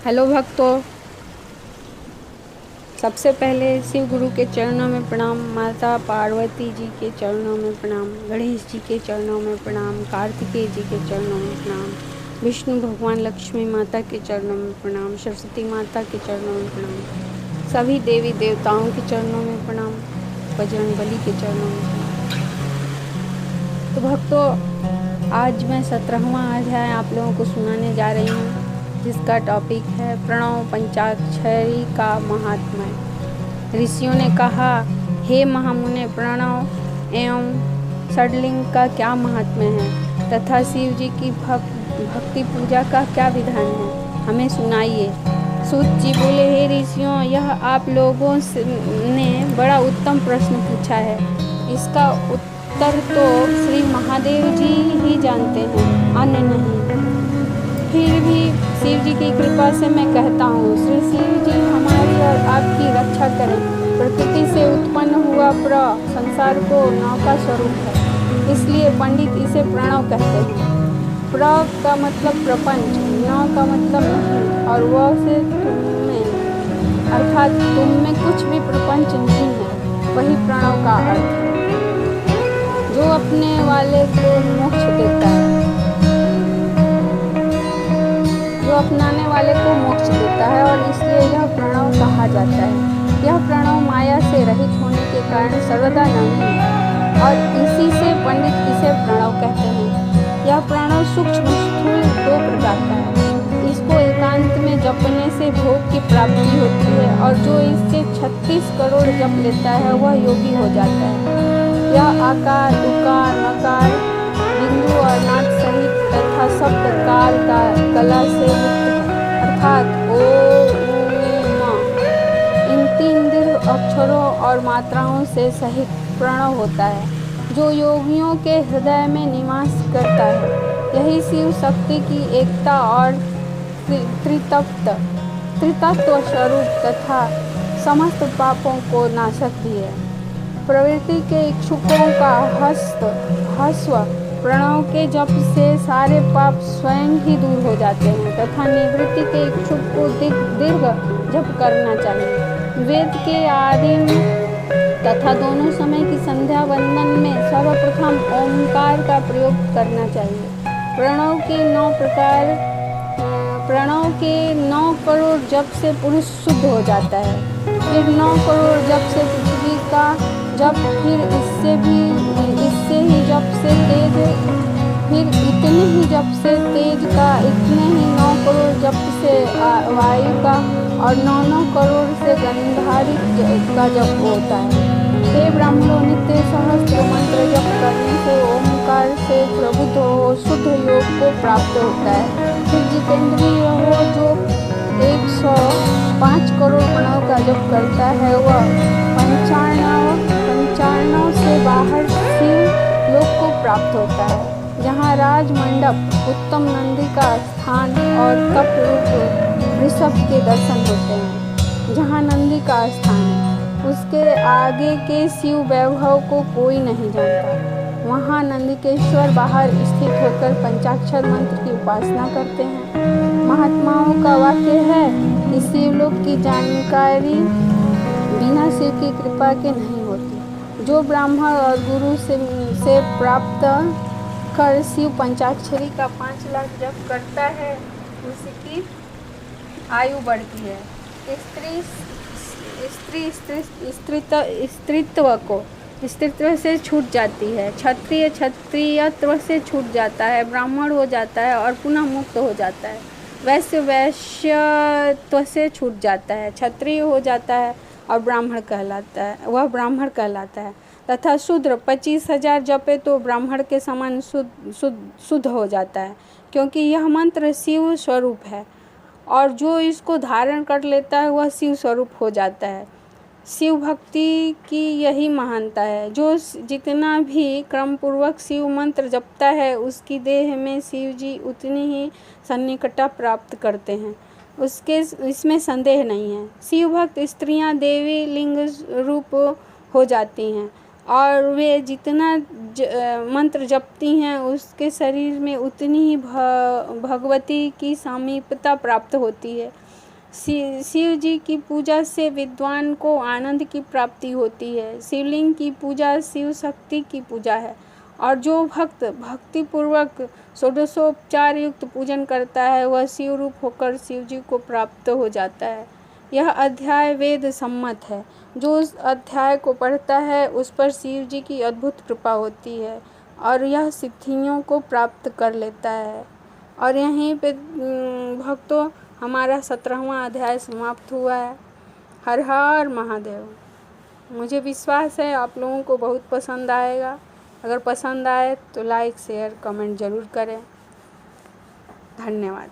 Hello भक्तों, सबसे पहले शिव गुरु के चरणों में प्रणाम, माता पार्वती जी के चरणों में प्रणाम, गणेश जी के चरणों में प्रणाम, कार्तिकेय जी के चरणों में प्रणाम, विष्णु भगवान लक्ष्मी माता के चरणों में प्रणाम, सरस्वती माता के चरणों में प्रणाम, सभी देवी देवताओं के चरणों में प्रणाम, बजरंग बली के चरणों में प्रणाम। तो भक्तों, आज मैं 17वां अध्याय आप लोगों को सुनाने जा रही हूँ, जिसका टॉपिक है प्रणव पंचाक्षरी का महात्म्य। ऋषियों ने कहा, हे महामुने, प्रणव एवं षडलिंग का क्या महात्म्य है तथा शिव जी की भक्ति पूजा का क्या विधान है, हमें सुनाइए। सूत जी बोले, हे ऋषियों, यह आप लोगों ने बड़ा उत्तम प्रश्न पूछा है। इसका उत्तर तो श्री महादेव जी ही जानते हैं, अन्य नहीं। फिर भी शिव जी की कृपा से मैं कहता हूँ, श्री शिव जी हमारी और आपकी रक्षा करें। प्रकृति से उत्पन्न हुआ संसार को नौ का स्वरूप है, इसलिए पंडित इसे प्रणव कहते हैं। प्र का मतलब प्रपंच, नौ का मतलब नहीं, और वह से तुम में, अर्थात तुम में कुछ भी प्रपंच नहीं है, वही प्रणव का अर्थ है। जो अपने वाले को मोक्ष देता है, जो अपनाने वाले को मोक्ष देता है, और इसलिए यह प्रणव कहा जाता है। यह प्रणव माया से रहित होने के कारण सर्वदा नहीं है, और इसी से पंडित इसे प्रणव कहते हैं। यह प्रणव सूक्ष्म स्थूल दो प्रकार का है। इसको एकांत में जपने से भोग की प्राप्ति होती है, और जो इससे 36 करोड़ जप लेता है वह योगी हो जाता है। यह आकार, उकार, नकार, बिंदु और नाद सहित तथा शब्द काल का कला से युक्त है, अर्थात ओ, म, इन 3 दीर्घ अक्षरों और मात्राओं से सहित प्रणव होता है, जो योगियों के हृदय में निवास करता है। यही शिव शक्ति की एकता और त्रितत्व स्वरूप तथा समस्त पापों को नाशक भी है। प्रवृत्ति के इच्छुकों का हस्व प्रणव के जप से सारे पाप स्वयं ही दूर हो जाते हैं, तथा निवृत्ति के इच्छुक को दीर्घ जप करना चाहिए। वेद के आदिम तथा दोनों समय की संध्या वंदन में सर्वप्रथम ओंकार का प्रयोग करना चाहिए। प्रणव के 9 करोड़ जप से पुरुष शुद्ध हो जाता है। फिर 9 करोड़ जप से पृथ्वी का जप, फिर इससे ही जप से तेज, फिर इतने ही जप से तेज का, इतने ही 9 करोड़ जप से वायु का, और 9 करोड़ से गंधारी का जप होता है। हे ब्राह्मणों, नित्य सहस्त्र मंत्र जप करने से ओंकार से प्रबुद्ध हो शुद्ध योग को प्राप्त होता है। फिर जितेंद्रिय हो, जो 105 करोड़ प्रणव का जप करता है, वह पंचाणव से बाहर शिव लोक को प्राप्त होता है, जहाँ राजमंडप, उत्तम नंदी का स्थान और कप रूप ऋषभ के दर्शन होते हैं। जहाँ नंदी का स्थान है, उसके आगे के शिव वैभव को कोई नहीं जानता। वहाँ नंदिकेश्वर बाहर स्थित होकर पंचाक्षर मंत्र की उपासना करते हैं। महात्माओं का वाक्य है कि शिवलोक की जानकारी बिना शिव की कृपा के नहीं होती। जो ब्राह्मण और गुरु से प्राप्त कर शिव पंचाक्षरी का 5 लाख जप करता है, उसकी आयु बढ़ती है। स्त्रीत्व से छूट जाती है, क्षत्रियत्व से छूट जाता है, ब्राह्मण हो जाता है और पुनः मुक्त हो जाता है। वैश्यत्व से छूट जाता है, क्षत्रिय हो जाता है और ब्राह्मण कहलाता है। तथा शूद्र 25,000 जपे तो ब्राह्मण के समान शुद्ध हो जाता है, क्योंकि यह मंत्र शिव स्वरूप है, और जो इसको धारण कर लेता है वह शिव स्वरूप हो जाता है। शिव भक्ति की यही महानता है। जो जितना भी क्रम पूर्वक शिव मंत्र जपता है, उसकी देह में शिव जी उतनी ही सन्निकटता प्राप्त करते हैं, इसमें संदेह नहीं है। शिव भक्त स्त्रियां देवी लिंग रूप हो जाती हैं, और वे जितना मंत्र जपती हैं, उसके शरीर में उतनी ही भगवती की समीपता प्राप्त होती है। शिव जी की पूजा से विद्वान को आनंद की प्राप्ति होती है। शिवलिंग की पूजा शिव शक्ति की पूजा है और जो भक्त भक्तिपूर्वक षोडशोपचार युक्त पूजन करता है वह शिव रूप होकर शिव जी को प्राप्त हो जाता है। यह अध्याय वेद सम्मत है। जो उस अध्याय को पढ़ता है उस पर शिव जी की अद्भुत कृपा होती है और यह सिद्धियों को प्राप्त कर लेता है। और यहीं पे भक्तों हमारा 17वां अध्याय समाप्त हुआ है। हर हर महादेव। मुझे विश्वास है आप लोगों को बहुत पसंद आएगा। अगर पसंद आए तो लाइक शेयर कमेंट ज़रूर करें। धन्यवाद।